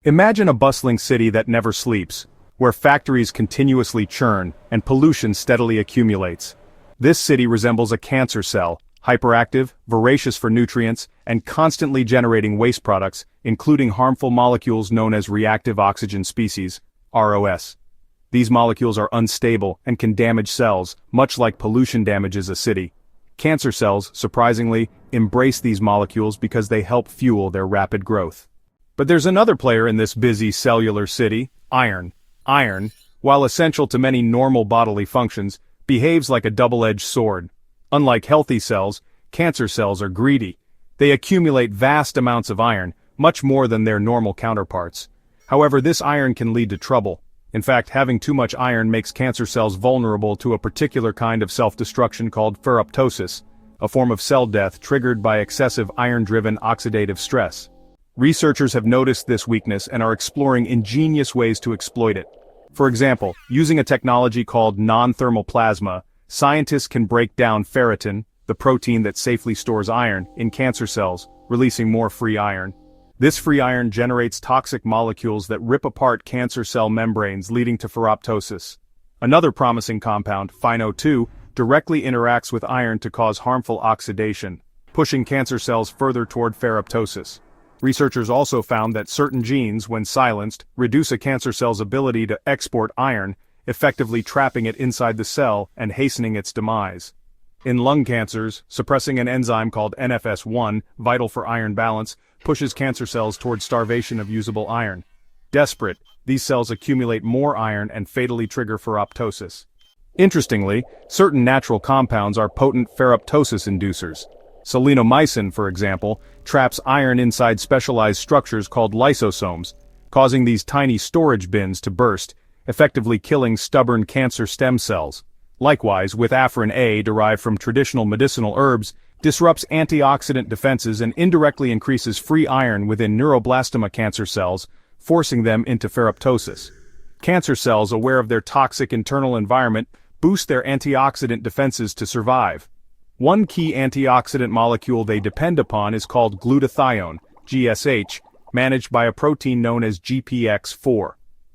Imagine a bustling city that never sleeps, where factories continuously churn and pollution steadily accumulates. This city resembles a cancer cell, hyperactive, voracious for nutrients, and constantly generating waste products, including harmful molecules known as reactive oxygen species, ROS. These molecules are unstable and can damage cells, much like pollution damages a city. Cancer cells, surprisingly, embrace these molecules because they help fuel their rapid growth. But there's another player in this busy cellular city, iron. Iron, while essential to many normal bodily functions, behaves like a double-edged sword. Unlike healthy cells, cancer cells are greedy. They accumulate vast amounts of iron, much more than their normal counterparts. However, this iron can lead to trouble. In fact, having too much iron makes cancer cells vulnerable to a particular kind of self-destruction called ferroptosis, a form of cell death triggered by excessive iron-driven oxidative stress. Researchers have noticed this weakness and are exploring ingenious ways to exploit it. For example, using a technology called non-thermal plasma, scientists can break down ferritin, the protein that safely stores iron, in cancer cells, releasing more free iron. This free iron generates toxic molecules that rip apart cancer cell membranes, leading to ferroptosis. Another promising compound, FINO2, directly interacts with iron to cause harmful oxidation, pushing cancer cells further toward ferroptosis. Researchers also found that certain genes, when silenced, reduce a cancer cell's ability to export iron, effectively trapping it inside the cell and hastening its demise. In lung cancers, suppressing an enzyme called NFS1, vital for iron balance, pushes cancer cells toward starvation of usable iron. Desperate, these cells accumulate more iron and fatally trigger ferroptosis. Interestingly, certain natural compounds are potent ferroptosis inducers. Selenomycin, for example, traps iron inside specialized structures called lysosomes, causing these tiny storage bins to burst, effectively killing stubborn cancer stem cells. Likewise, with afrin A derived from traditional medicinal herbs, disrupts antioxidant defenses and indirectly increases free iron within neuroblastoma cancer cells, forcing them into ferroptosis. Cancer cells, aware of their toxic internal environment, boost their antioxidant defenses to survive. One key antioxidant molecule they depend upon is called glutathione, GSH, managed by a protein known as GPX4.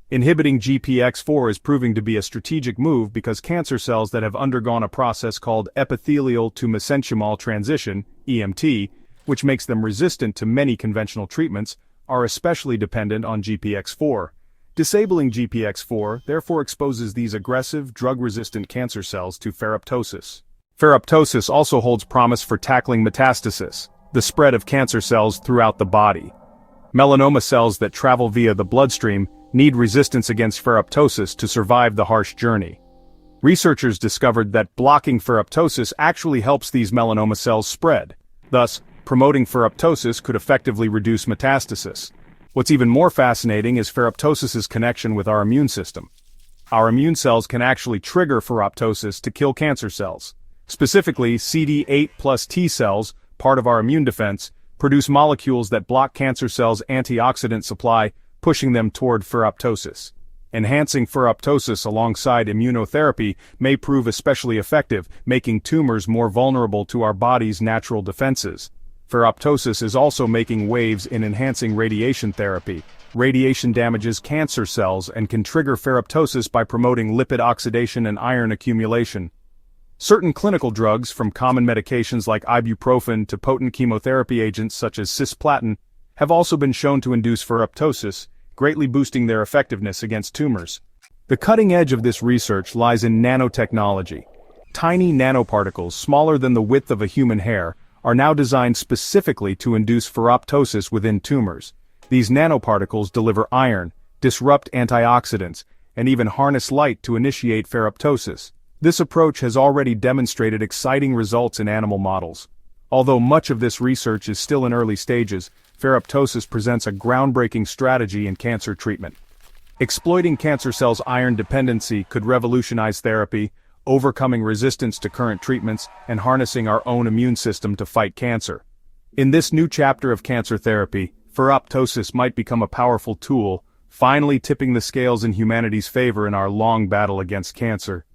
Inhibiting GPX4 is proving to be a strategic move because cancer cells that have undergone a process called epithelial to mesenchymal transition, EMT, which makes them resistant to many conventional treatments, are especially dependent on GPX4. Disabling GPX4 therefore exposes these aggressive, drug-resistant cancer cells to ferroptosis. Ferroptosis also holds promise for tackling metastasis, the spread of cancer cells throughout the body. Melanoma cells that travel via the bloodstream need resistance against ferroptosis to survive the harsh journey. Researchers discovered that blocking ferroptosis actually helps these melanoma cells spread. Thus, promoting ferroptosis could effectively reduce metastasis. What's even more fascinating is ferroptosis's connection with our immune system. Our immune cells can actually trigger ferroptosis to kill cancer cells. Specifically, CD8 plus T cells, part of our immune defense, produce molecules that block cancer cells' antioxidant supply, pushing them toward ferroptosis. Enhancing ferroptosis alongside immunotherapy may prove especially effective, making tumors more vulnerable to our body's natural defenses. Ferroptosis is also making waves in enhancing radiation therapy. Radiation damages cancer cells and can trigger ferroptosis by promoting lipid oxidation and iron accumulation. Certain clinical drugs, from common medications like ibuprofen to potent chemotherapy agents such as cisplatin, have also been shown to induce ferroptosis, greatly boosting their effectiveness against tumors. The cutting edge of this research lies in nanotechnology. Tiny nanoparticles, smaller than the width of a human hair, are now designed specifically to induce ferroptosis within tumors. These nanoparticles deliver iron, disrupt antioxidants, and even harness light to initiate ferroptosis. This approach has already demonstrated exciting results in animal models. Although much of this research is still in early stages, ferroptosis presents a groundbreaking strategy in cancer treatment. Exploiting cancer cells' iron dependency could revolutionize therapy, overcoming resistance to current treatments, and harnessing our own immune system to fight cancer. In this new chapter of cancer therapy, ferroptosis might become a powerful tool, finally tipping the scales in humanity's favor in our long battle against cancer.